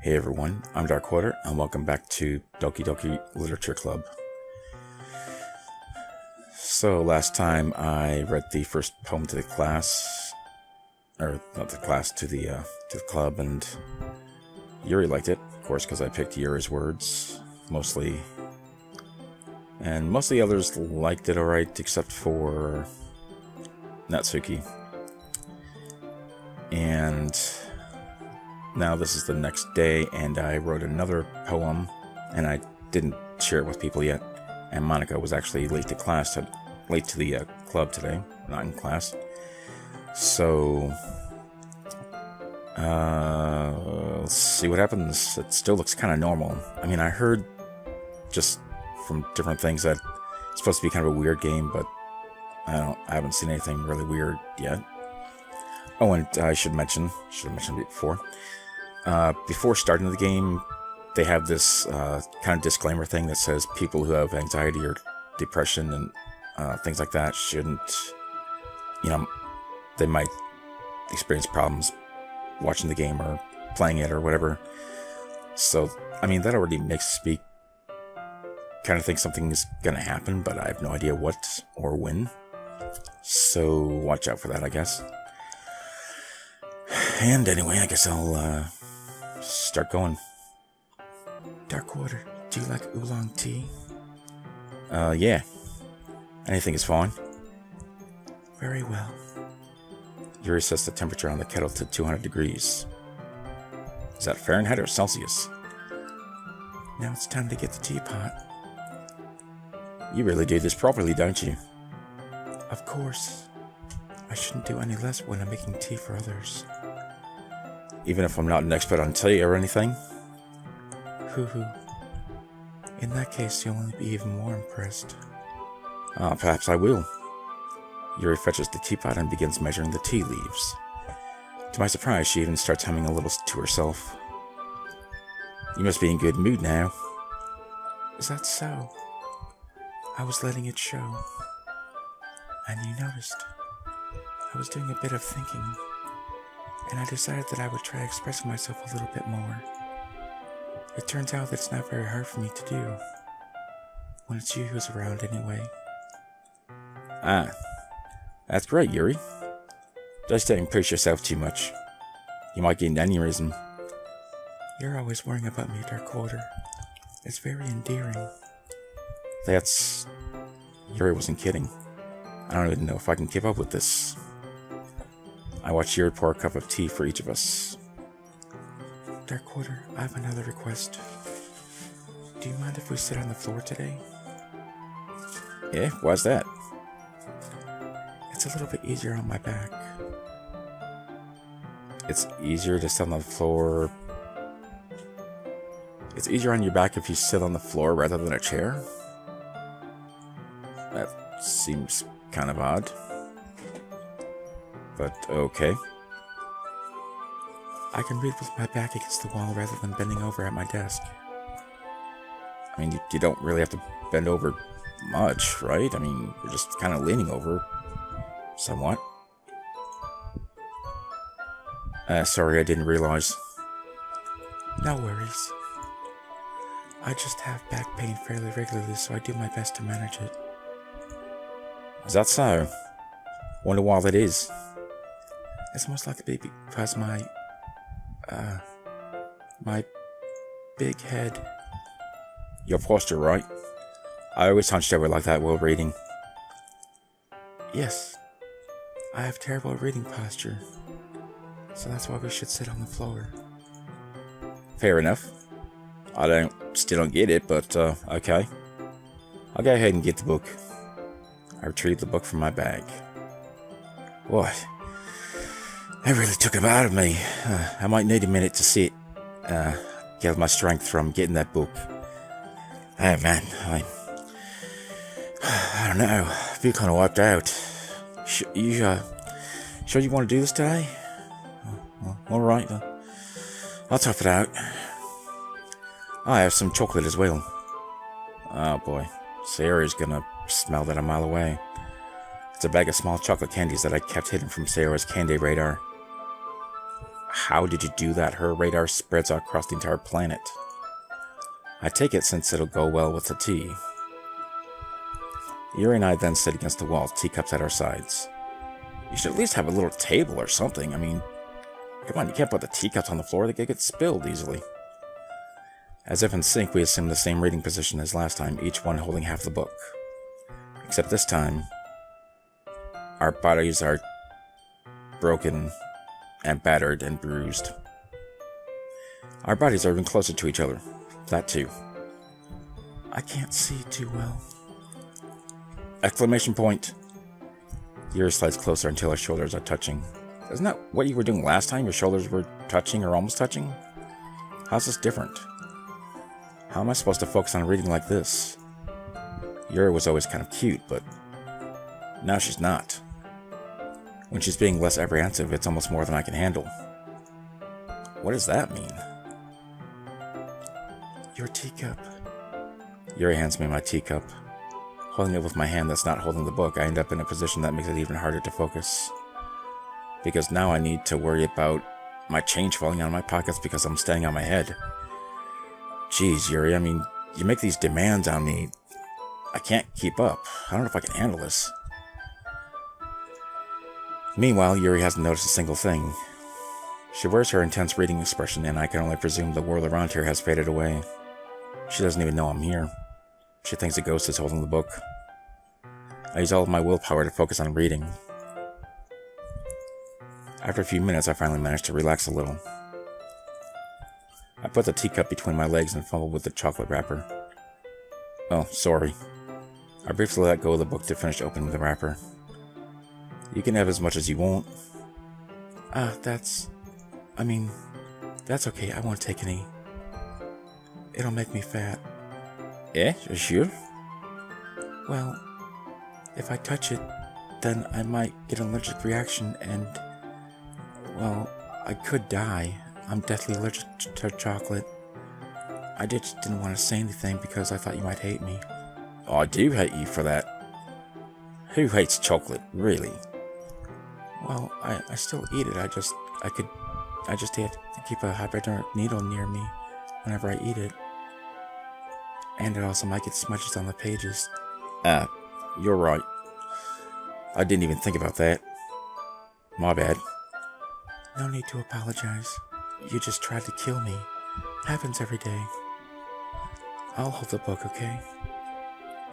Hey everyone, I'm Dark Quarter, and welcome back to Doki Doki Literature Club. So last time I read the first poem to the class, or not the class, to the club, and Yuri liked it, of course, because I picked Yuri's words, mostly. And most of the others liked it alright, except for Natsuki. And now this is the next day, and I wrote another poem, and I didn't share it with people yet. And Monica was actually late to the club today, not in class. So, let's see what happens. It still looks kind of normal. I mean, I heard just from different things that it's supposed to be kind of a weird game, but I haven't seen anything really weird yet. Oh, and I should have mentioned it before. Before starting the game, they have this kind of disclaimer thing that says people who have anxiety or depression and things like that shouldn't, they might experience problems watching the game or playing it or whatever. So, I mean, that already makes me kind of think something's going to happen, but I have no idea what or when. So, watch out for that, I guess. And anyway, I guess I'll start going. Dark Water, do you like oolong tea? Yeah. Anything is fine. Very well. Yuri sets the temperature on the kettle to 200 degrees. Is that Fahrenheit or Celsius? Now it's time to get the teapot. You really do this properly, don't you? Of course. I shouldn't do any less when I'm making tea for others. Even if I'm not an expert on tea or anything? Hoo-hoo. In that case, you'll only be even more impressed. Perhaps I will. Yuri fetches the teapot and begins measuring the tea leaves. To my surprise, she even starts humming a little to herself. You must be in good mood now. Is that so? I was letting it show. And you noticed. I was doing a bit of thinking. And I decided that I would try expressing myself a little bit more. It turns out that it's not very hard for me to do. When it's you who's around anyway. Ah, that's great, Yuri. Just don't push yourself too much. You might get an aneurysm. You're always worrying about me, Dark Quarter. It's very endearing. Yuri wasn't kidding. I don't even know if I can keep up with this. I watch Yuri pour a cup of tea for each of us. Dark Quarter, I have another request. Do you mind if we sit on the floor today? Yeah, why's that? It's a little bit easier on my back. It's easier to sit on the floor. It's easier on your back if you sit on the floor rather than a chair? That seems kind of odd. But okay. I can read with my back against the wall rather than bending over at my desk. I mean, you don't really have to bend over much, right? I mean, you're just kind of leaning over somewhat. Sorry, I didn't realize. No worries. I just have back pain fairly regularly, so I do my best to manage it. Is that so? Wonder why that is. It's most likely because my big head. Your posture, right? I always hunched over like that while reading. Yes. I have terrible reading posture. So that's why we should sit on the floor. Fair enough. I still don't get it, but okay. I'll go ahead and get the book. I retrieved the book from my bag. What? That really took him out of me. I might need a minute to sit. Get my strength from getting that book. Oh man, I don't know. I feel kind of wiped out. Sure you want to do this today? Alright, I'll tough it out. I have some chocolate as well. Oh boy, Sayori's gonna smell that a mile away. It's a bag of small chocolate candies that I kept hidden from Sayori's candy radar. how did you do that? Her radar spreads out across the entire planet. I take it since it'll go well with the tea. Yuri and I then sit against the wall, teacups at our sides. You should at least have a little table or something. I mean, come on, you can't put the teacups on the floor. They could get spilled easily. As if in sync, we assume the same reading position as last time, each one holding half the book. Except this time, our bodies are broken and battered and bruised. Our bodies are even closer to each other. That too. I can't see too well. Exclamation point. Yuri slides closer until our shoulders are touching. Isn't that what you were doing last time? Your shoulders were touching or almost touching? How's this different? How am I supposed to focus on reading like this? Yuri was always kind of cute, but now she's not. When she's being less apprehensive, it's almost more than I can handle. What does that mean? Your teacup. Yuri hands me my teacup. Holding it with my hand that's not holding the book, I end up in a position that makes it even harder to focus. Because now I need to worry about my change falling out of my pockets because I'm standing on my head. Jeez, Yuri, I mean, you make these demands on me. I can't keep up. I don't know if I can handle this. Meanwhile, Yuri hasn't noticed a single thing. She wears her intense reading expression, and I can only presume the world around here has faded away. She doesn't even know I'm here. She thinks a ghost is holding the book. I use all of my willpower to focus on reading. After a few minutes, I finally manage to relax a little. I put the teacup between my legs and fumble with the chocolate wrapper. Oh, sorry. I briefly let go of the book to finish opening the wrapper. You can have as much as you want. That's okay. I won't take any. It'll make me fat. Eh? Sure? Well, if I touch it, then I might get an allergic reaction and, well, I could die. I'm deathly allergic to chocolate. I just didn't want to say anything because I thought you might hate me. Oh, I do hate you for that. Who hates chocolate, really? Well, I still eat it. I just have to keep a hypodermic needle near me whenever I eat it. And it also might get smudges on the pages. You're right. I didn't even think about that. My bad. No need to apologize. You just tried to kill me. Happens every day. I'll hold the book, okay?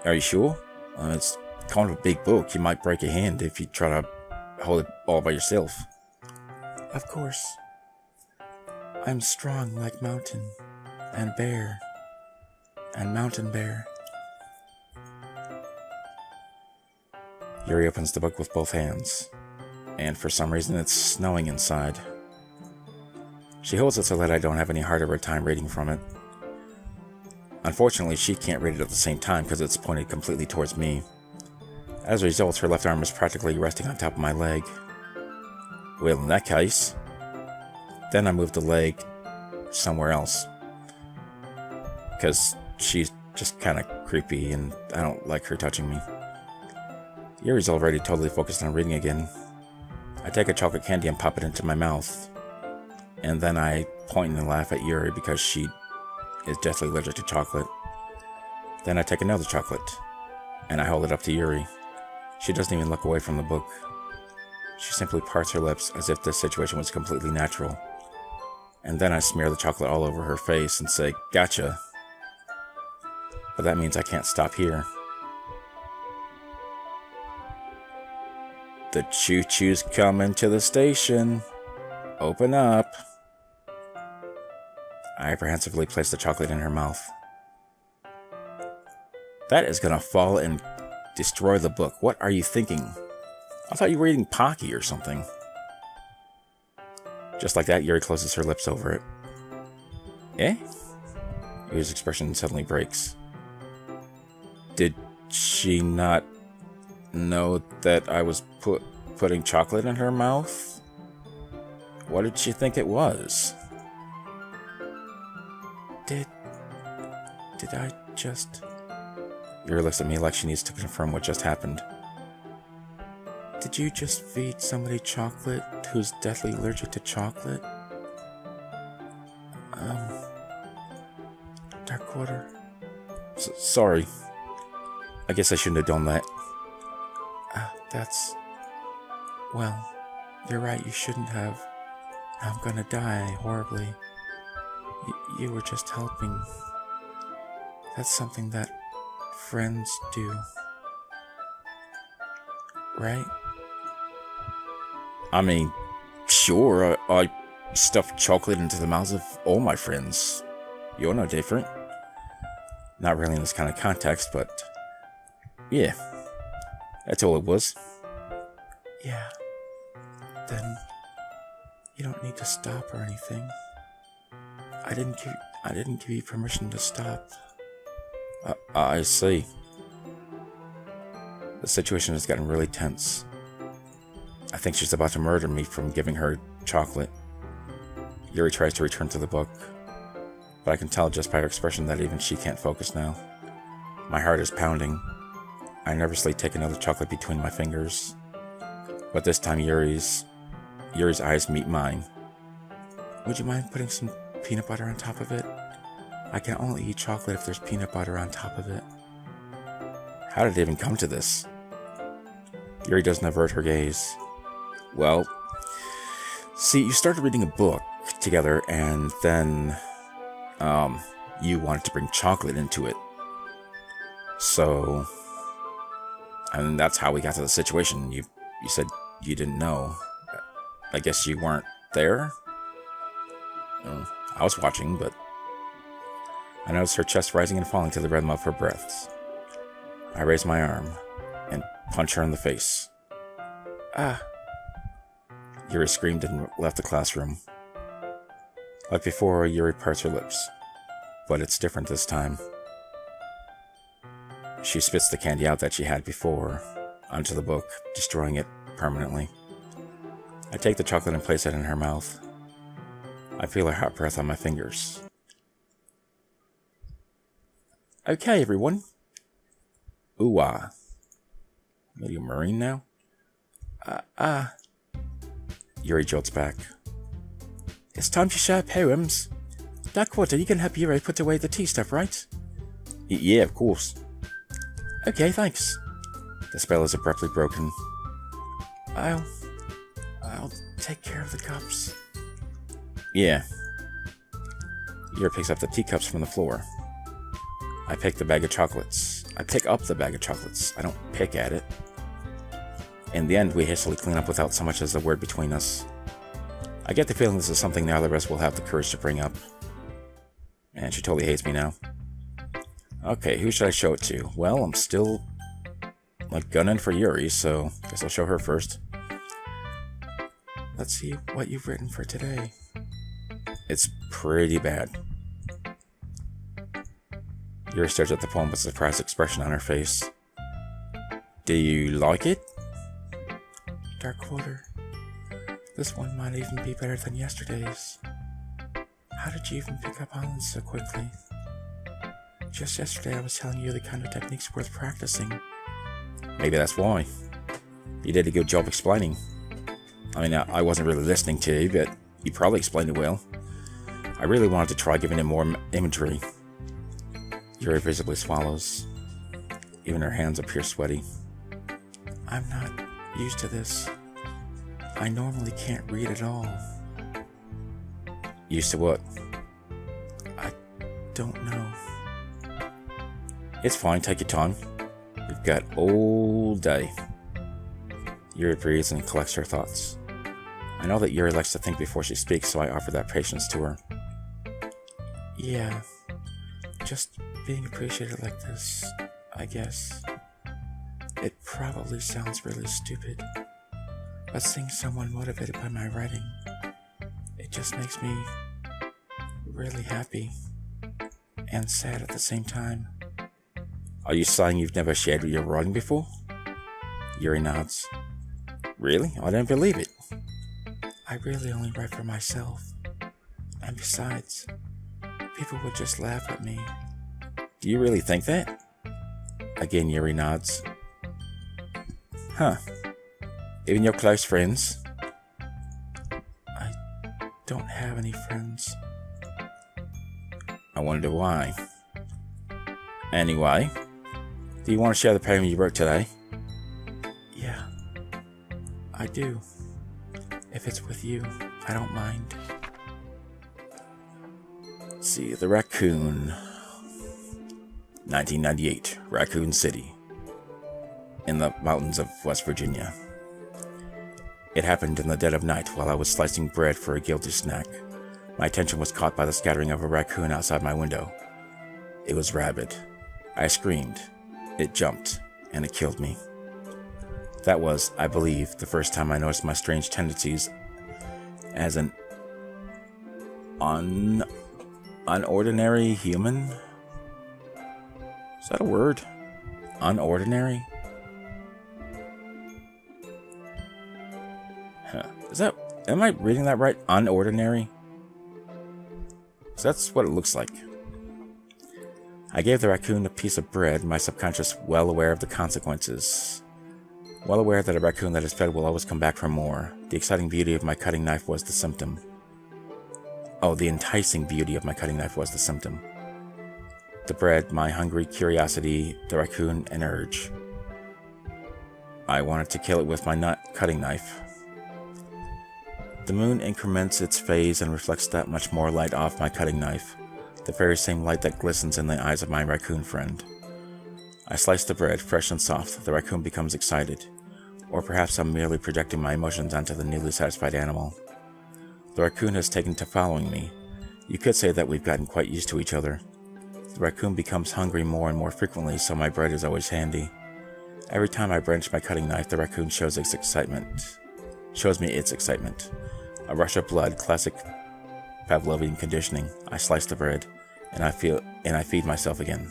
Are you sure? It's kind of a big book. You might break your hand if you try to hold it all by yourself. Of course. I'm strong like mountain and bear and mountain bear. Yuri opens the book with both hands, and for some reason it's snowing inside. She holds it so that I don't have any harder of a time reading from it. Unfortunately, she can't read it at the same time because it's pointed completely towards me. As a result, her left arm is practically resting on top of my leg. Well, in that case, then I move the leg somewhere else. Because she's just kind of creepy and I don't like her touching me. Yuri's already totally focused on reading again. I take a chocolate candy and pop it into my mouth. And then I point and laugh at Yuri because she is deathly allergic to chocolate. Then I take another chocolate and I hold it up to Yuri. She doesn't even look away from the book. She simply parts her lips as if this situation was completely natural. And then I smear the chocolate all over her face and say, "Gotcha." But that means I can't stop here. The choo-choo's coming to the station. Open up. I apprehensively place the chocolate in her mouth. That is gonna fall and destroy the book. What are you thinking? I thought you were eating Pocky or something. Just like that, Yuri closes her lips over it. Eh? Yuri's expression suddenly breaks. Did she not know that I was putting chocolate in her mouth? What did she think it was? Did I just... Yuri looks at me like she needs to confirm what just happened. Did you just feed somebody chocolate who's deathly allergic to chocolate? Darkwater. Sorry. I guess I shouldn't have done that. Well, you're right, you shouldn't have. I'm gonna die horribly. You were just helping. That's something that friends do. Right? I mean, sure, I stuff chocolate into the mouths of all my friends. You're no different. Not really in this kind of context, but yeah, that's all it was. Yeah, then you don't need to stop or anything. I didn't give you permission to stop. I see. The situation has gotten really tense. I think she's about to murder me from giving her chocolate. Yuri tries to return to the book, but I can tell just by her expression that even she can't focus now. My heart is pounding. I nervously take another chocolate between my fingers, but this time Yuri's eyes meet mine. Would you mind putting some peanut butter on top of it? I can only eat chocolate if there's peanut butter on top of it. How did it even come to this? Yuri doesn't avert her gaze. Well, see, you started reading a book together, and then, you wanted to bring chocolate into it. So, and that's how we got to the situation. You said you didn't know. I guess you weren't there? I was watching, but I noticed her chest rising and falling to the rhythm of her breaths. I raise my arm and punch her in the face. Yuri screamed and left the classroom. Like before, Yuri parts her lips, but it's different this time. She spits the candy out that she had before onto the book, destroying it permanently. I take the chocolate and place it in her mouth. I feel her hot breath on my fingers. Okay, everyone. Ooh-ah. Are you a Marine now? Yuri jolts back. It's time to share poems. Darkwater, you can help Yuri put away the tea stuff, right? Yeah, of course. Okay, thanks. The spell is abruptly broken. I'll take care of the cups. Yeah. Yuri picks up the teacups from the floor. I pick up the bag of chocolates. I don't pick at it. In the end, we hastily clean up without so much as a word between us. I get the feeling this is something neither of us will have the courage to bring up. And she totally hates me now. Okay, who should I show it to? Well, I'm still gunning for Yuri, so I guess I'll show her first. Let's see what you've written for today. It's pretty bad. Yuri stares at the poem with a surprised expression on her face. Do you like it? Darkwater, this one might even be better than yesterday's. How did you even pick up on this so quickly? Just yesterday I was telling you the kind of techniques worth practicing. Maybe that's why. You did a good job explaining. I mean, I wasn't really listening to you, but you probably explained it well. I really wanted to try giving it more imagery. Yuri visibly swallows. Even her hands appear sweaty. I'm not used to this. I normally can't read at all. Used to what? I don't know. It's fine, take your time. We've got all day. Yuri breathes and collects her thoughts. I know that Yuri likes to think before she speaks, so I offer that patience to her. Yeah, just being appreciated like this, I guess. It probably sounds really stupid, but seeing someone motivated by my writing, it just makes me really happy and sad at the same time. Are you saying you've never shared your writing before? Yuri nods. Really? I don't believe it. I really only write for myself. And besides, people would just laugh at me. Do you really think that? Again, Yuri nods. Huh. Even your close friends? I don't have any friends. I wonder why. Anyway, do you want to share the poem you wrote today? Yeah, I do. If it's with you, I don't mind. Let's see, The Raccoon. 1998, Raccoon City. In the mountains of West Virginia. It happened in the dead of night while I was slicing bread for a guilty snack. My attention was caught by the scattering of a raccoon outside my window. It was rabid. I screamed. It jumped, and it killed me. That was, I believe, the first time I noticed my strange tendencies as an unordinary human? Is that a word? Unordinary? Am I reading that right? Unordinary? So that's what it looks like. I gave the raccoon a piece of bread, my subconscious well aware of the consequences. Well aware that a raccoon that is fed will always come back for more. The exciting beauty of my cutting knife was the symptom. Oh, the enticing beauty of my cutting knife was the symptom. The bread, my hungry curiosity, the raccoon, an urge. I wanted to kill it with my cutting knife. The moon increments its phase and reflects that much more light off my cutting knife, the very same light that glistens in the eyes of my raccoon friend. I slice the bread, fresh and soft. The raccoon becomes excited. Or perhaps I'm merely projecting my emotions onto the newly satisfied animal. The raccoon has taken to following me. You could say that we've gotten quite used to each other. The raccoon becomes hungry more and more frequently, so my bread is always handy. Every time I branch my cutting knife, the raccoon shows me its excitement. A rush of blood, classic Pavlovian conditioning. I slice the bread, and I feed myself again.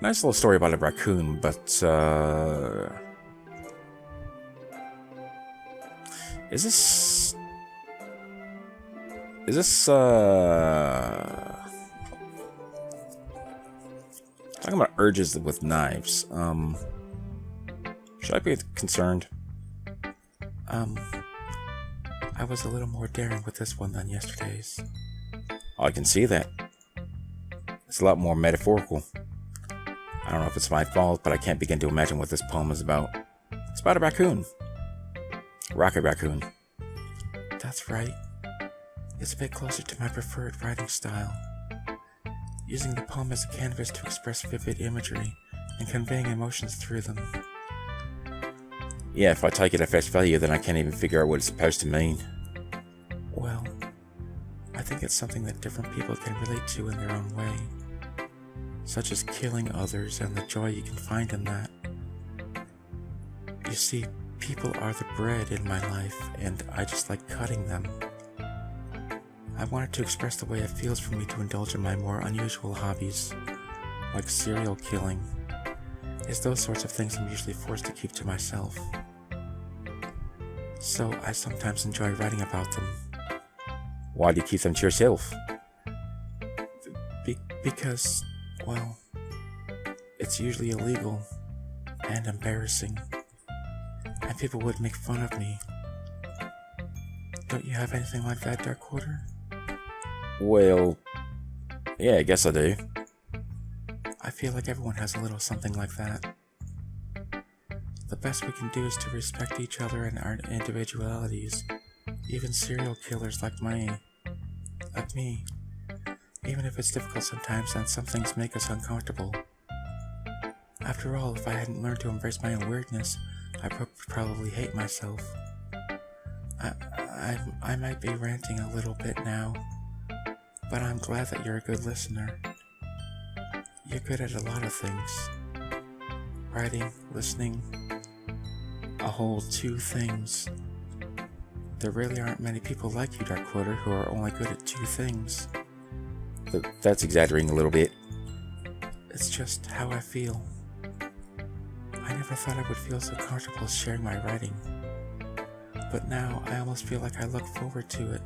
Nice little story about a raccoon, but is this talking about urges with knives? Should I be concerned? I was a little more daring with this one than yesterday's. Oh, I can see that. It's a lot more metaphorical. I don't know if it's my fault, but I can't begin to imagine what this poem is about. It's about a raccoon. Rocket raccoon. That's right. It's a bit closer to my preferred writing style. Using the poem as a canvas to express vivid imagery and conveying emotions through them. Yeah, if I take it at face value, then I can't even figure out what it's supposed to mean. Well, I think it's something that different people can relate to in their own way, such as killing others and the joy you can find in that. You see, people are the bread in my life, and I just like cutting them. I wanted to express the way it feels for me to indulge in my more unusual hobbies, like serial killing. It's those sorts of things I'm usually forced to keep to myself. So I sometimes enjoy writing about them. Why do you keep them to yourself? Because, well, it's usually illegal and embarrassing, and people would make fun of me. Don't you have anything like that, Dark Quarter? Well, yeah, I guess I do. I feel like everyone has a little something like that. The best we can do is to respect each other and our individualities, even serial killers like me. Even if it's difficult sometimes and some things make us uncomfortable. After all, if I hadn't learned to embrace my own weirdness, I would probably hate myself. I might be ranting a little bit now, but I'm glad that you're a good listener. You're good at a lot of things. Writing, listening, a whole two things. There really aren't many people like you, Dark Quarter, who are only good at two things. That's exaggerating a little bit. It's just how I feel. I never thought I would feel so comfortable sharing my writing. But now I almost feel like I look forward to it.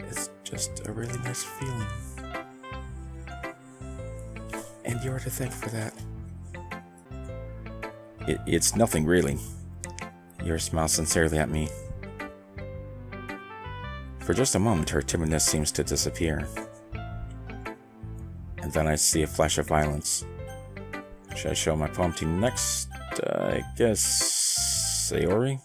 It's just a really nice feeling. And you're to thank for that. It's nothing really. Yuri smiled sincerely at me. For just a moment, her timidness seems to disappear. And then I see a flash of violence. Should I show my poem to you next? I guess... Sayori?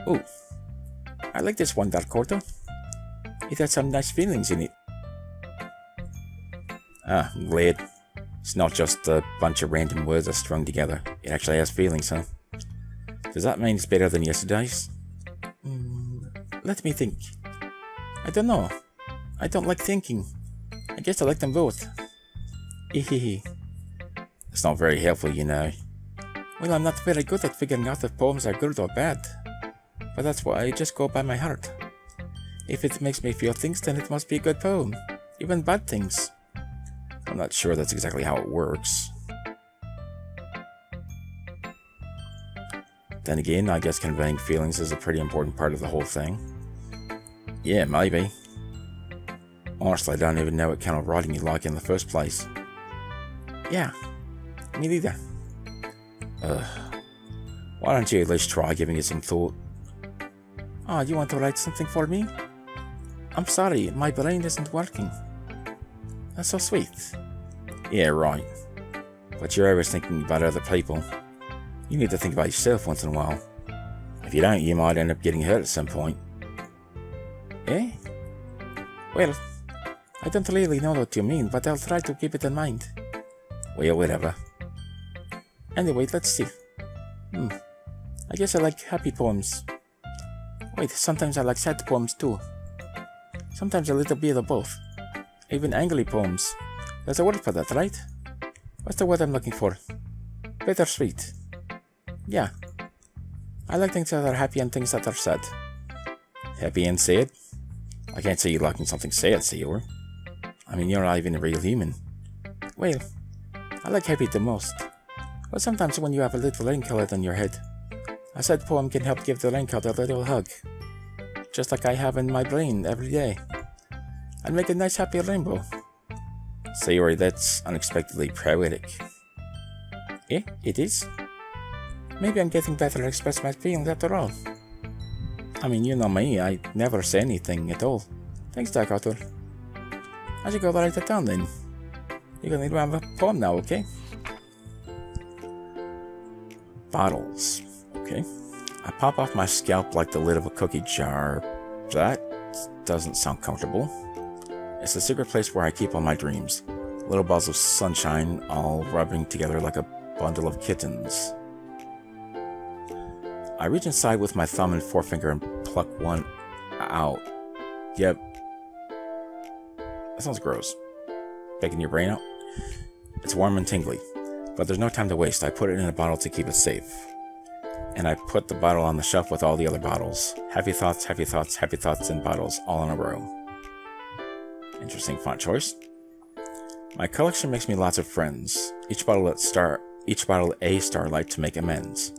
Ooh. I like this one, Dark Quarter. It has some nice feelings in it. Ah, I'm glad. It's not just a bunch of random words that's strung together. It actually has feelings, huh? Does that mean it's better than yesterday's? Let me think. I don't know. I don't like thinking. I guess I like them both. Hehehe. It's not very helpful, you know. Well, I'm not very good at figuring out if poems are good or bad. But that's why I just go by my heart. If it makes me feel things, then it must be a good poem. Even bad things. I'm not sure that's exactly how it works. Then again, I guess conveying feelings is a pretty important part of the whole thing. Yeah, maybe. Honestly, I don't even know what kind of writing you like in the first place. Yeah, me neither. Why don't you at least try giving it some thought? Oh, you want to write something for me? I'm sorry, my brain isn't working. That's so sweet. Yeah, right. But you're always thinking about other people. You need to think about yourself once in a while. If you don't, you might end up getting hurt at some point. Eh? Well, I don't really know what you mean, but I'll try to keep it in mind. Well, whatever. Anyway, let's see. I guess I like happy poems. Wait, sometimes I like sad poems too. Sometimes a little bit of both. Even angry poems. There's a word for that, right? What's the word I'm looking for? Bittersweet. Yeah. I like things that are happy and things that are sad. Happy and sad? I can't say you liking something sad, Sayori. I mean, you're not even a real human. Well, I like happy the most. But sometimes when you have a little rain cloud on your head, a sad poem can help give the rain cloud a little hug. Just like I have in my brain every day. And make a nice happy rainbow. Sayori, that's unexpectedly poetic. Eh? It is? Maybe I'm getting better at express my feelings after all. I mean, you know me, I never say anything at all. Thanks, Dark Author. I should go write it down then. You're gonna have a poem now, okay? Bottles. Okay. I pop off my scalp like the lid of a cookie jar. That doesn't sound comfortable. It's the secret place where I keep all my dreams. Little balls of sunshine all rubbing together like a bundle of kittens. I reach inside with my thumb and forefinger and pluck one out. Yep. That sounds gross. Picking your brain out? It's warm and tingly, but there's no time to waste. I put it in a bottle to keep it safe. And I put the bottle on the shelf with all the other bottles. Happy thoughts, happy thoughts, happy thoughts in bottles, all in a row. Interesting font choice. My collection makes me lots of friends. Each bottle a starlight to make amends.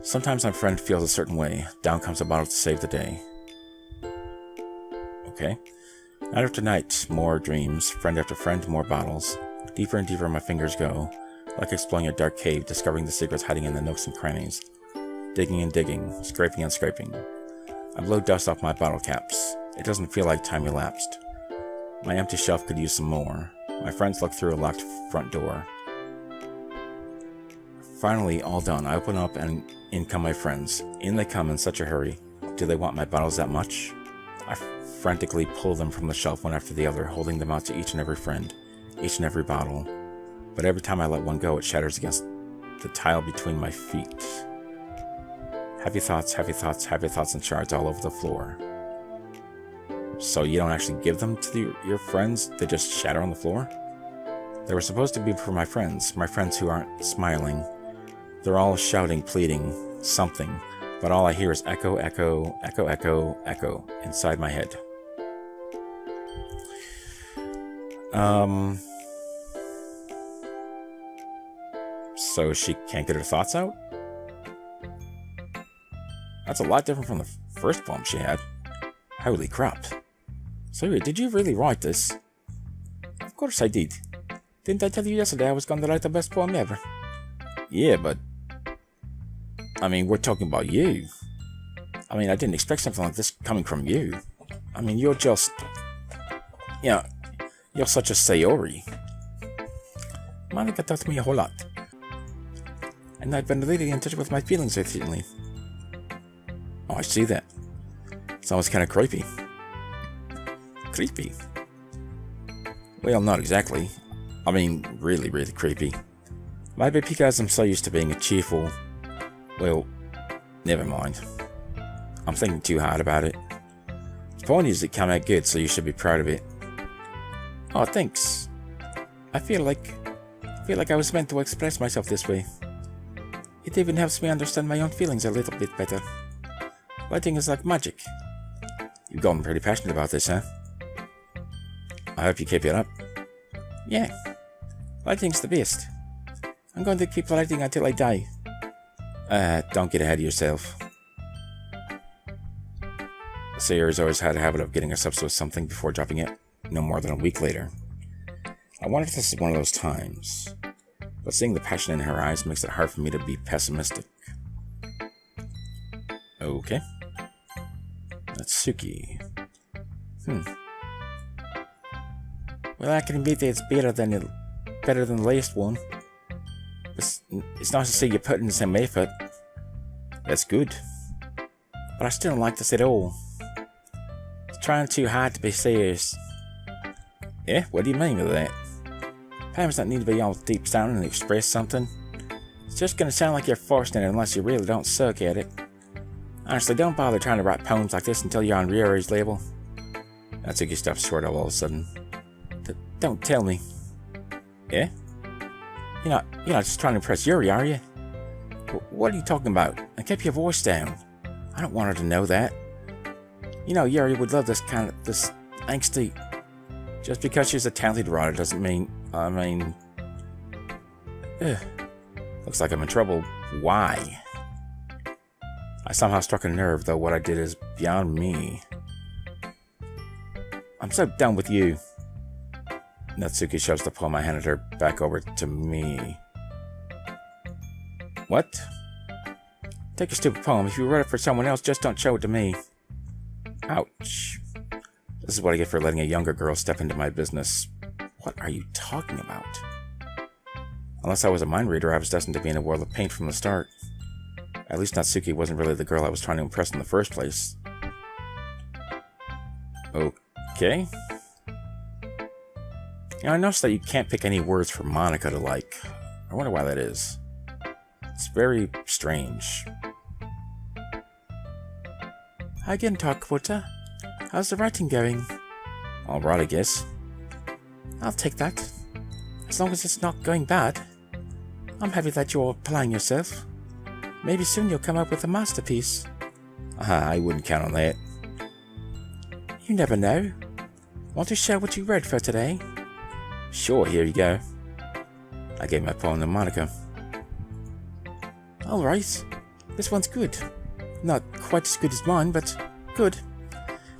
Sometimes my friend feels a certain way. Down comes a bottle to save the day. Okay. Night after night, more dreams. Friend after friend, more bottles. Deeper and deeper my fingers go, like exploring a dark cave, discovering the secrets hiding in the nooks and crannies. Digging and digging, scraping and scraping. I blow dust off my bottle caps. It doesn't feel like time elapsed. My empty shelf could use some more. My friends look through a locked front door. Finally, all done. I open up and in come my friends. In they come in such a hurry. Do they want my bottles that much? I frantically pull them from the shelf one after the other, holding them out to each and every friend, each and every bottle. But every time I let one go, it shatters against the tile between my feet. Happy thoughts, happy thoughts, happy thoughts in shards all over the floor. So you don't actually give them to your friends, they just shatter on the floor? They were supposed to be for my friends who aren't smiling. They're all shouting, pleading, something, but all I hear is echo, echo, echo, echo, echo inside my head. So she can't get her thoughts out? That's a lot different from the first poem she had. Holy crap. Sayori, did you really write this? Of course I did. Didn't I tell you yesterday I was going to write the best poem ever? Yeah, but... I mean, we're talking about you. I mean, I didn't expect something like this coming from you. I mean, you're just... You know, you're such a Sayori. Monica taught me a whole lot. And I've been really in touch with my feelings recently. Oh, I see that. It's almost kind of creepy. Creepy? Well, not exactly. I mean, really, really creepy. Maybe because I'm so used to being a cheerful... Well, never mind. I'm thinking too hard about it. The point is it came out good, so you should be proud of it. Oh, thanks. I feel like I was meant to express myself this way. It even helps me understand my own feelings a little bit better. Writing is like magic. You've gotten pretty passionate about this, huh? I hope you keep it up. Yeah. Writing's the best. I'm going to keep writing until I die. Don't get ahead of yourself. Sayori's always had a habit of getting herself to something before dropping it, no more than a week later. I wonder if this is one of those times, but seeing the passion in her eyes makes it hard for me to be pessimistic. Okay. Natsuki. Well, I can admit that it's better than the last one. It's nice to see you put in the same effort. That's good. But I still don't like this at all. It's trying too hard to be serious. Yeah, what do you mean with that? Poems don't need to be all deep sounding and express something. It's just gonna sound like you're forcing it unless you really don't suck at it. Honestly, don't bother trying to write poems like this until you're on Yuri's level. Natsuki stopped short all of a sudden. Don't tell me. Yeah? You're not just trying to impress Yuri, are you? What are you talking about? And keep your voice down. I don't want her to know that. You know, Yuri would love this angsty. Just because she's a talented writer doesn't mean, looks like I'm in trouble. Why? I somehow struck a nerve, though what I did is beyond me. I'm so done with you. Natsuki shoves the poem I handed her back over to me. What? Take a stupid poem. If you wrote it for someone else, just don't show it to me. Ouch. This is what I get for letting a younger girl step into my business. What are you talking about? Unless I was a mind reader, I was destined to be in a world of pain from the start. At least Natsuki wasn't really the girl I was trying to impress in the first place. Okay. I noticed that you can't pick any words for Monica to like. I wonder why that is. It's very strange. Hi again, Takuta. How's the writing going? Alright, I guess. I'll take that. As long as it's not going bad. I'm happy that you're applying yourself. Maybe soon you'll come up with a masterpiece. I wouldn't count on that. You never know. Want to share what you read for today? Sure, here you go. I gave my poem to Monica. Alright. This one's good. Not quite as good as mine, but good.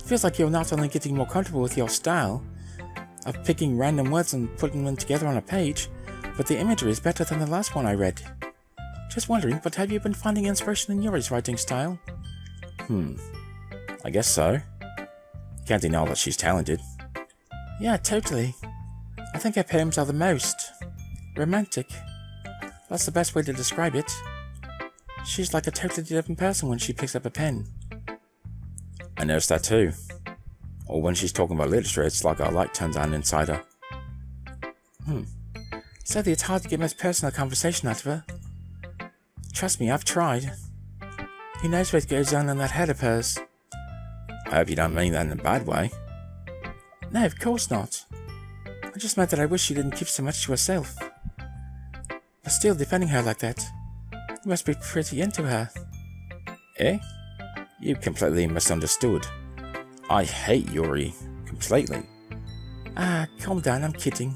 Feels like you're not only getting more comfortable with your style of picking random words and putting them together on a page, but the imagery is better than the last one I read. Just wondering, but have you been finding inspiration in Yuri's writing style? I guess so. Can't deny that she's talented. Yeah, totally. I think her poems are the most romantic. That's the best way to describe it. She's like a totally different person when she picks up a pen. I noticed that too. Or when she's talking about literature, it's like a light turns on inside her. Sadly, it's hard to get much personal conversation out of her. Trust me, I've tried. Who knows what goes on in that head of hers? I hope you don't mean that in a bad way. No, of course not. I just meant that I wish she didn't keep so much to herself. But still, defending her like that, you must be pretty into her. Eh? You completely misunderstood. I hate Yuri. Completely. Calm down, I'm kidding.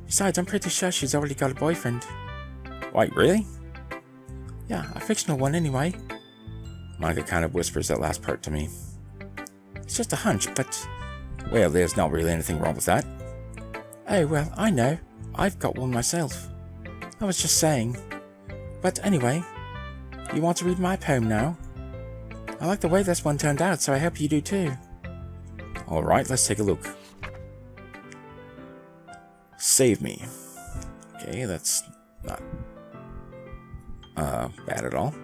Besides, I'm pretty sure she's already got a boyfriend. Wait, really? Yeah, a fictional one anyway. Monica kind of whispers that last part to me. It's just a hunch, but... Well, there's not really anything wrong with that. Oh, well, I know. I've got one myself. I was just saying. But anyway, You want to read my poem now? I like the way this one turned out, so I hope you do too. Alright, let's take a look. Save me. Okay, that's not bad at all.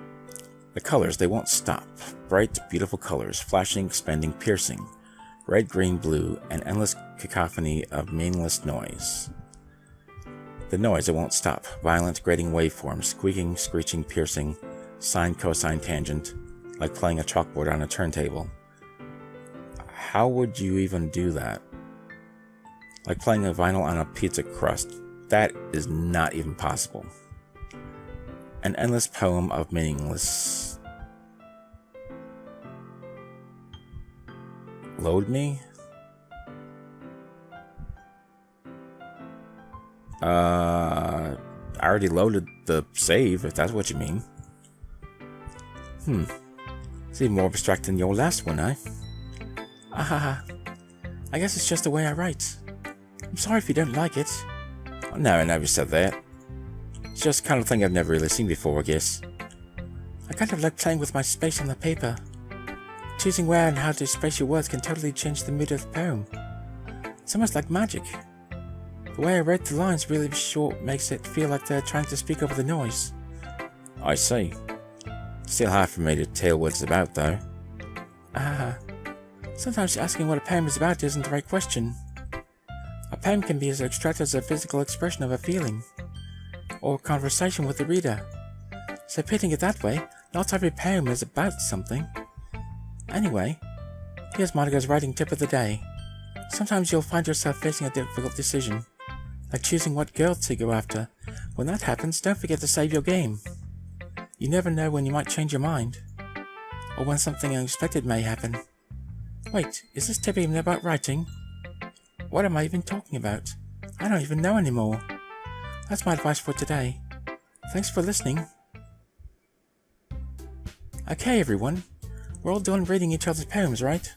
The colors, they won't stop. Bright, beautiful colors, flashing, expanding, piercing. Red, green, blue, an endless cacophony of meaningless noise. The noise, it won't stop. Violent, grating waveforms, squeaking, screeching, piercing, sine, cosine, tangent, like playing a chalkboard on a turntable. How would you even do that? Like playing a vinyl on a pizza crust. That is not even possible. An endless poem of meaningless. Load me? I already loaded the save, if that's what you mean. It's even more abstract than your last one, eh? Ahaha. I guess it's just the way I write. I'm sorry if you don't like it. Oh, no, I never said that. It's just the kind of thing I've never really seen before, I guess. I kind of like playing with my space on the paper. Choosing where and how to space your words can totally change the mood of the poem. It's almost like magic. The way I write the lines really short makes it feel like they're trying to speak over the noise. I see. Still hard for me to tell what it's about, though. Sometimes asking what a poem is about isn't the right question. A poem can be as abstract as a physical expression of a feeling, or a conversation with the reader. So putting it that way, not every poem is about something. Anyway, here's Monica's writing tip of the day. Sometimes you'll find yourself facing a difficult decision, like choosing what girl to go after. When that happens, don't forget to save your game. You never know when you might change your mind, or when something unexpected may happen. Wait, is this tip even about writing? What am I even talking about? I don't even know anymore. That's my advice for today. Thanks for listening. Okay everyone, we're all done reading each other's poems, right?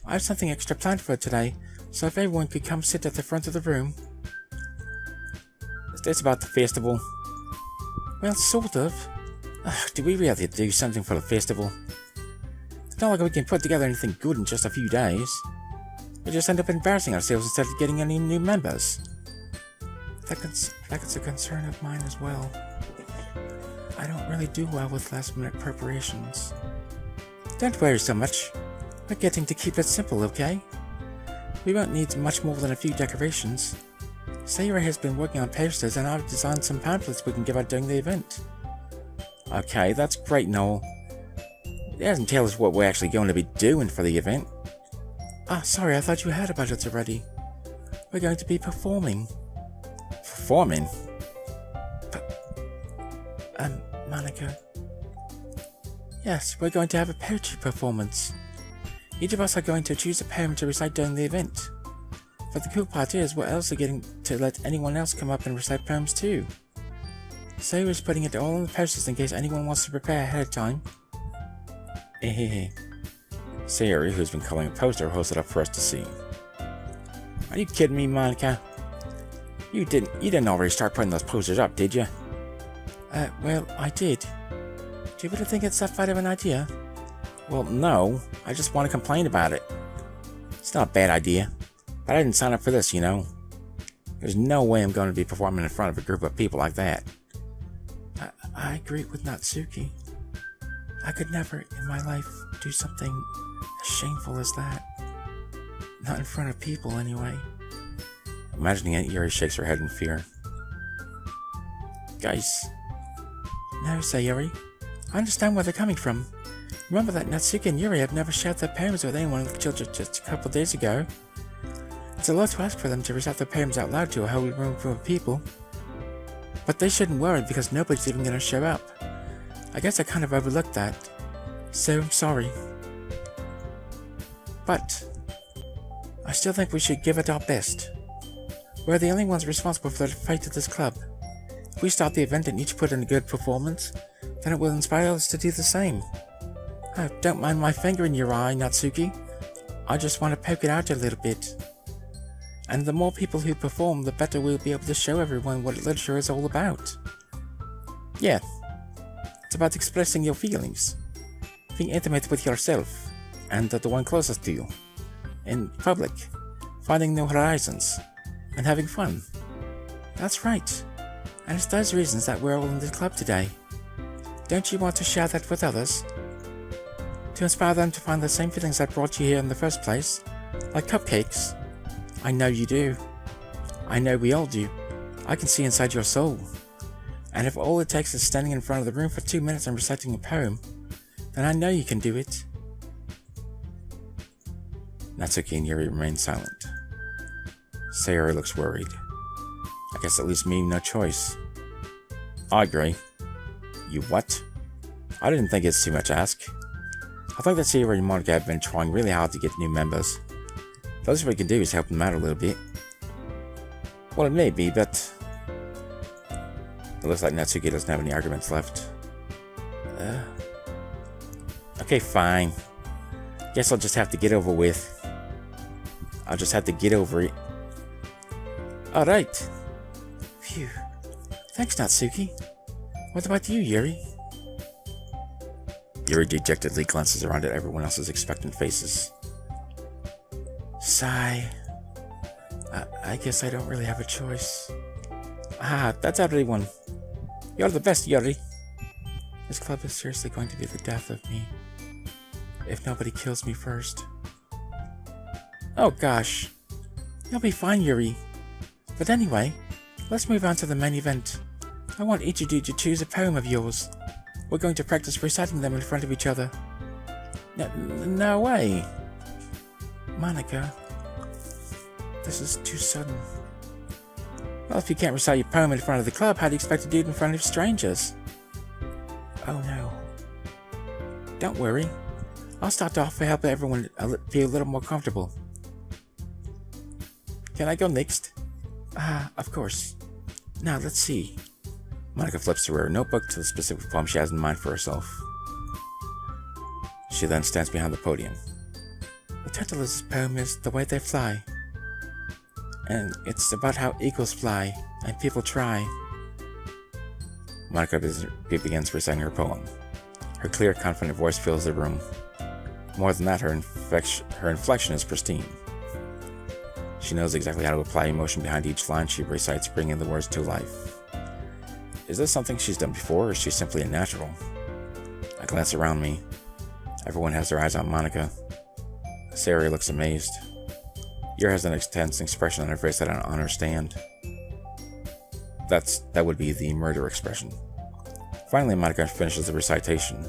I have something extra planned for today, so if everyone could come sit at the front of the room. Is this about the festival? Well, sort of. Do we really do something for the festival? It's not like we can put together anything good in just a few days. We just end up embarrassing ourselves instead of getting any new members. That's a concern of mine as well. I don't really do well with last-minute preparations. Don't worry so much. We're getting to keep it simple, okay? We won't need much more than a few decorations. Sayori has been working on posters and I've designed some pamphlets we can give out during the event. Okay, that's great and all. It doesn't tell us what we're actually going to be doing for the event. Sorry, I thought you heard about it already. We're going to be performing. Performing? Monica. Yes, we're going to have a poetry performance. Each of us are going to choose a poem to recite during the event. But the cool part is, we're also getting to let anyone else come up and recite poems too. Sayori's putting it all on the posters in case anyone wants to prepare ahead of time. Sayori, who's been coloring a poster, holds it up for us to see. Are you kidding me, Monica? You didn't already start putting those posters up, did you? Well, I did. Do you really think it's that bad of an idea? Well, no. I just want to complain about it. It's not a bad idea. But I didn't sign up for this, you know. There's no way I'm going to be performing in front of a group of people like that. I agree with Natsuki. I could never in my life do something as shameful as that. Not in front of people, anyway. Imagining it, Yuri shakes her head in fear. Guys. No, Sayori. I understand where they're coming from. Remember that Natsuki and Yuri have never shared their poems with anyone until just a couple days ago. It's a lot to ask for them to recite their poems out loud to a whole room full of people. But they shouldn't worry because nobody's even going to show up. I guess I kind of overlooked that. So I'm sorry. But I still think we should give it our best. We're the only ones responsible for the fate of this club. If we start the event and each put in a good performance, then it will inspire others to do the same. Oh, don't mind my finger in your eye, Natsuki. I just want to poke it out a little bit. And the more people who perform, the better we'll be able to show everyone what literature is all about. Yeah, It's about expressing your feelings, being intimate with yourself and the one closest to you, in public, finding new horizons, and having fun. That's right. And it's those reasons that we're all in this club today. Don't you want to share that with others? To inspire them to find the same feelings that brought you here in the first place, like cupcakes? I know you do. I know we all do. I can see inside your soul. And if all it takes is standing in front of the room for 2 minutes and reciting a poem, then I know you can do it. Natsuki and Yuri remain silent. Sayori looks worried. I guess that leaves me no choice. I agree. You what? I didn't think it's too much to ask. I think that Sayori and Monica have been trying really hard to get new members. The least we can do is help them out a little bit. Well, it may be, but it looks like Natsuki doesn't have any arguments left. Okay, fine. Guess I'll just have to get over with. I'll just have to get over it. Alright. Phew. Thanks, Natsuki. What about you, Yuri? Yuri dejectedly glances around at everyone else's expectant faces. Sigh. I guess I don't really have a choice. That's everyone. You're the best, Yuri. This club is seriously going to be the death of me. If nobody kills me first. Oh gosh. You'll be fine, Yuri. But anyway, let's move on to the main event. I want each of you to choose a poem of yours. We're going to practice reciting them in front of each other. No way. Monica. This is too sudden. Well, if you can't recite your poem in front of the club, how do you expect to do it in front of strangers? Oh no. Don't worry. I'll start off by helping everyone feel a little more comfortable. Can I go next? Of course. Now, let's see. Monica flips through her notebook to the specific poem she has in mind for herself. She then stands behind the podium. The title of this poem is The Way They Fly. And it's about how eagles fly, and people try. Monica begins reciting her poem. Her clear, confident voice fills the room. More than that, her inflection is pristine. She knows exactly how to apply emotion behind each line she recites, bringing the words to life. Is this something she's done before, or is she simply a natural? I glance around me. Everyone has their eyes on Monica. Sayori looks amazed. Yuri has an intense expression on her face that I don't understand. That would be the murder expression. Finally, Monica finishes the recitation.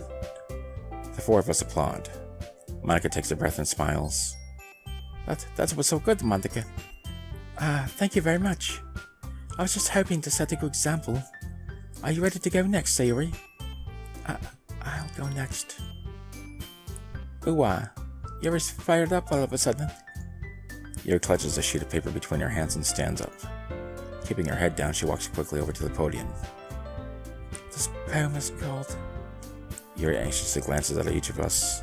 The four of us applaud. Monica takes a breath and smiles. That was so good, Monica. Thank you very much. I was just hoping to set a good example. Are you ready to go next, Sayori? I'll go next. Yuri's fired up all of a sudden. Yuri clutches a sheet of paper between her hands and stands up. Keeping her head down, she walks quickly over to the podium. This poem is called... Yuri anxiously glances at each of us.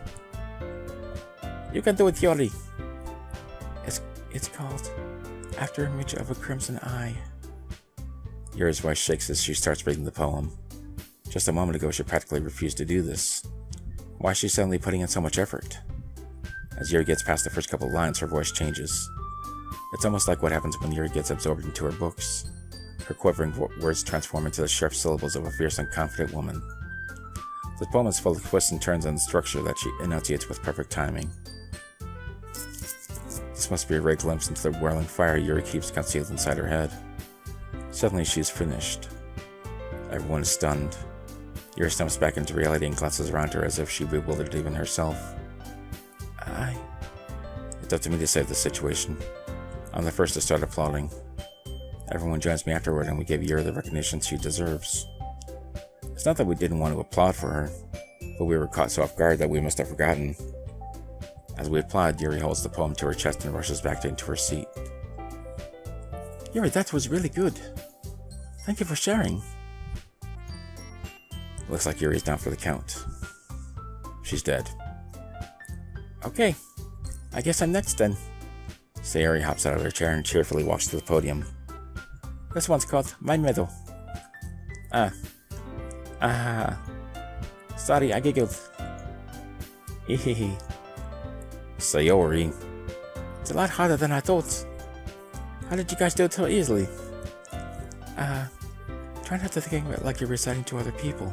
You can do it, Yuri. It's called After Image of a Crimson Eye. Yuri's voice shakes as she starts reading the poem. Just a moment ago, she practically refused to do this. Why is she suddenly putting in so much effort? As Yuri gets past the first couple lines, her voice changes. It's almost like what happens when Yuri gets absorbed into her books. Her quivering words transform into the sharp syllables of a fierce and confident woman. The poem is full of twists and turns and structure that she enunciates with perfect timing. This must be a rare glimpse into the whirling fire Yuri keeps concealed inside her head. Suddenly she is finished. Everyone is stunned. Yuri stumps back into reality and glances around her as if she bewildered even herself. It's up to me to save the situation. I'm the first to start applauding. Everyone joins me afterward and we give Yuri the recognition she deserves. It's not that we didn't want to applaud for her, but we were caught so off guard that we must have forgotten. As we applaud, Yuri holds the poem to her chest and rushes back into her seat. Yuri, that was really good. Thank you for sharing. Looks like Yuri's down for the count. She's dead. Okay, I guess I'm next then. Sayori hops out of her chair and cheerfully walks to the podium. This one's called My Medal. Sorry, I giggled. Hehehe. Sayori. It's a lot harder than I thought. How did you guys do it so easily? Try not to think of it like you're reciting to other people.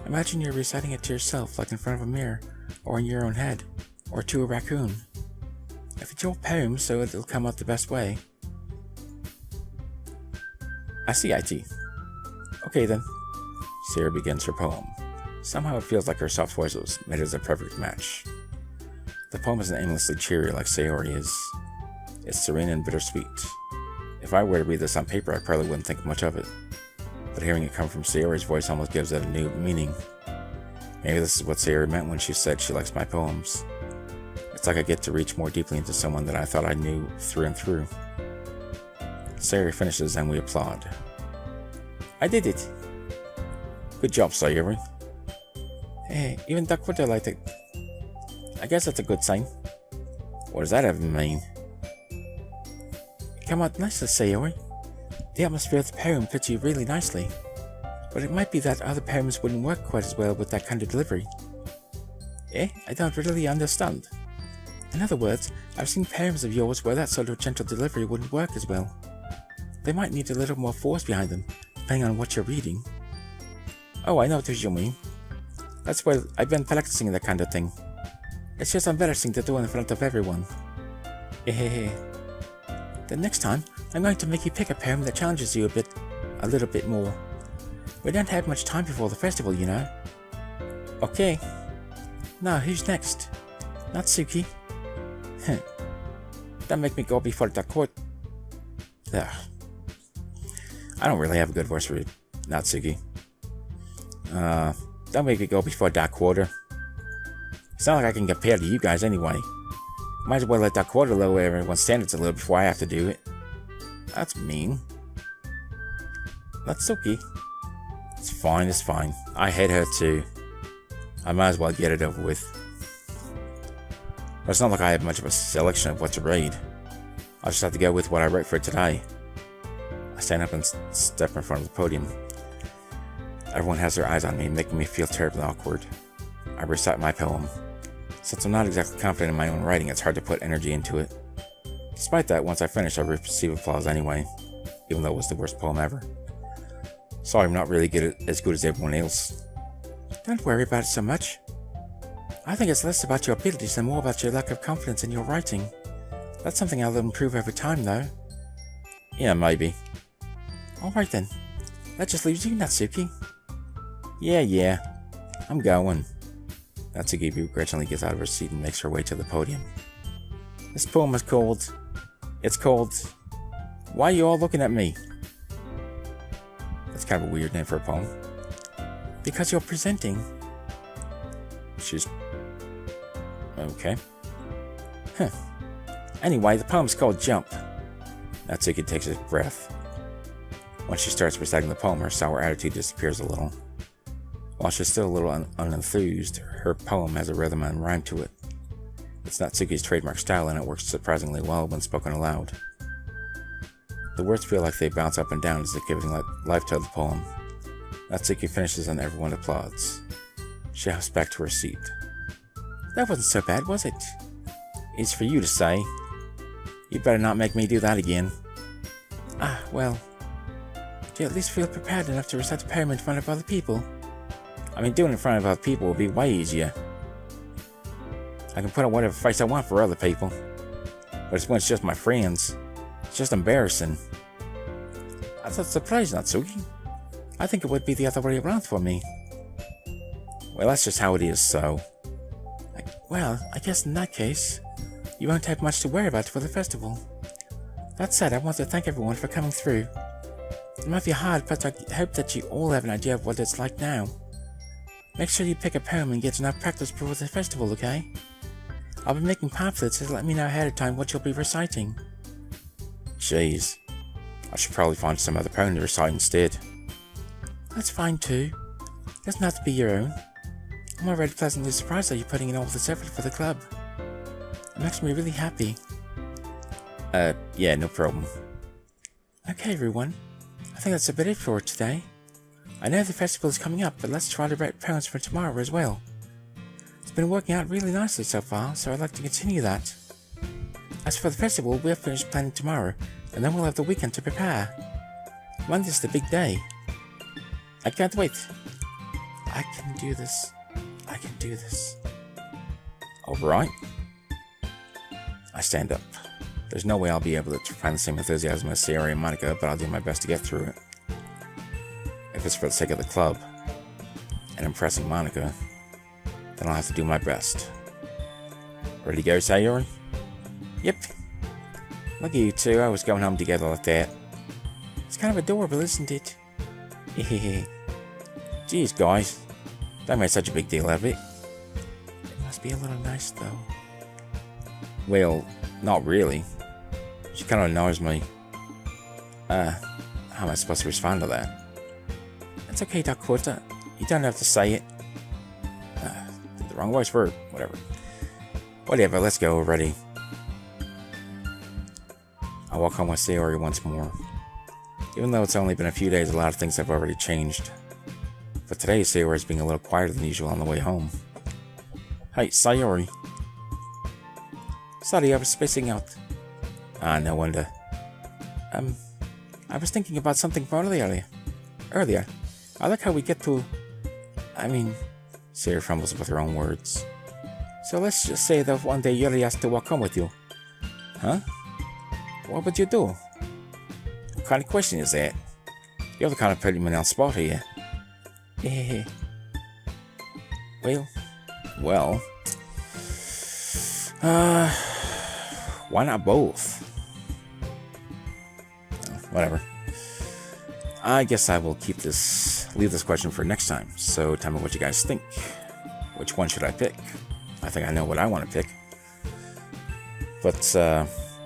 Imagine you're reciting it to yourself, like in front of a mirror, or in your own head, or to a raccoon. If it's your poem, so it'll come out the best way. I see, IT. Okay then. Sayori begins her poem. Somehow it feels like her soft voice was made as a perfect match. The poem isn't aimlessly cheery like Sayori is. It's serene and bittersweet. If I were to read this on paper, I probably wouldn't think much of it. But hearing it come from Sayori's voice almost gives it a new meaning. Maybe this is what Sayori meant when she said she likes my poems. It's like I get to reach more deeply into someone that I thought I knew through and through. Sayori finishes and we applaud. I did it! Good job, Sayori. Hey, even Dakota liked it. I guess that's a good sign. What does that even mean? It came out nicely, Sayori. The atmosphere of the poem fits you really nicely. But it might be that other poems wouldn't work quite as well with that kind of delivery. I don't really understand. In other words, I've seen poems of yours where that sort of gentle delivery wouldn't work as well. They might need a little more force behind them, depending on what you're reading. Oh, I know what you mean. That's why I've been practicing that kind of thing. It's just embarrassing to do in front of everyone. The next time, I'm going to make you pick a poem that challenges you a little bit more. We don't have much time before the festival, you know. Okay. Now, who's next? Natsuki? Don't make me go before the court. Ugh. I don't really have a good voice for Natsuki. Don't make me go before that quarter. It's not like I can compare to you guys anyway. Might as well let that quarter lower everyone's standards a little before I have to do it. That's mean. Natsuki. It's fine, it's fine. I hate her too. I might as well get it over with. But it's not like I have much of a selection of what to read. I'll just have to go with what I wrote for today. I stand up and step in front of the podium. Everyone has their eyes on me, making me feel terribly awkward. I recite my poem. Since I'm not exactly confident in my own writing, it's hard to put energy into it. Despite that, once I finish, I receive applause anyway, even though it was the worst poem ever. Sorry, I'm not really as good as everyone else. Don't worry about it so much. I think it's less about your abilities and more about your lack of confidence in your writing. That's something I'll improve over time, though. Yeah, maybe. Alright then. That just leaves you, Natsuki. Yeah. I'm going. Natsuki begrudgingly gets out of her seat and makes her way to the podium. This poem is called... It's called... Why Are You All Looking at Me? That's kind of a weird name for a poem. Because you're presenting. She's... Okay. Anyway, the poem's called Jump. Natsuki takes a breath. When she starts reciting the poem, her sour attitude disappears a little. While she's still a little unenthused, her poem has a rhythm and rhyme to it. It's Natsuki's trademark style, and it works surprisingly well when spoken aloud. The words feel like they bounce up and down as if giving life to the poem. Natsuki finishes and everyone applauds. She hops back to her seat. That wasn't so bad, was it? It's for you to say. You better not make me do that again. Well... Do you at least feel prepared enough to recite the poem in front of other people? I mean, doing it in front of other people will be way easier. I can put on whatever face I want for other people. But it's when it's just my friends. It's just embarrassing. That's a surprise, Natsuki. I think it would be the other way around for me. Well, that's just how it is, so... Well, I guess in that case, you won't have much to worry about for the festival. That said, I want to thank everyone for coming through. It might be hard, but I hope that you all have an idea of what it's like now. Make sure you pick a poem and get enough practice before the festival, okay? I'll be making pamphlets, so let me know ahead of time what you'll be reciting. Jeez. I should probably find some other poem to recite instead. That's fine too. It doesn't have to be your own. I'm already pleasantly surprised that you're putting in all this effort for the club. It makes me really happy. Yeah, no problem. Okay everyone, I think that's about it for today. I know the festival is coming up, but let's try to write poems for tomorrow as well. It's been working out really nicely so far, so I'd like to continue that. As for the festival, we'll finish planning tomorrow, and then we'll have the weekend to prepare. Monday's the big day. I can't wait. I can do this. I can do this. Alright. I stand up. There's no way I'll be able to find the same enthusiasm as Sayori and Monica, but I'll do my best to get through it. If it's for the sake of the club and impressing Monica, then I'll have to do my best. Ready to go, Sayori? Yep. Look at you two, I was going home together like that. It's kind of adorable, isn't it? Hehehe. Jeez, guys. Don't make such a big deal out of it. It must be a little nice, though. Well, not really. She kind of annoys me. How am I supposed to respond to that? It's okay, Dakota. You don't have to say it. Did the wrong voice for whatever. Whatever, let's go already. I walk home with Sayori once more. Even though it's only been a few days, a lot of things have already changed. But today, Sayori is being a little quieter than usual on the way home. Hey, Sayori. Sorry, I was spacing out. No wonder. I was thinking about something from earlier. I like how we get to... Sayori fumbles with her own words. So let's just say that one day Yuri has to walk home with you. Huh? What would you do? What kind of question is that? You're the kind of putting me on the spot here. Yeah. Well... why not both? Whatever. I guess I will leave this question for next time. So tell me what you guys think. Which one should I pick? I think I know what I want to pick. But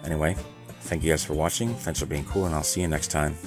anyway, thank you guys for watching. Thanks for being cool, and I'll see you next time.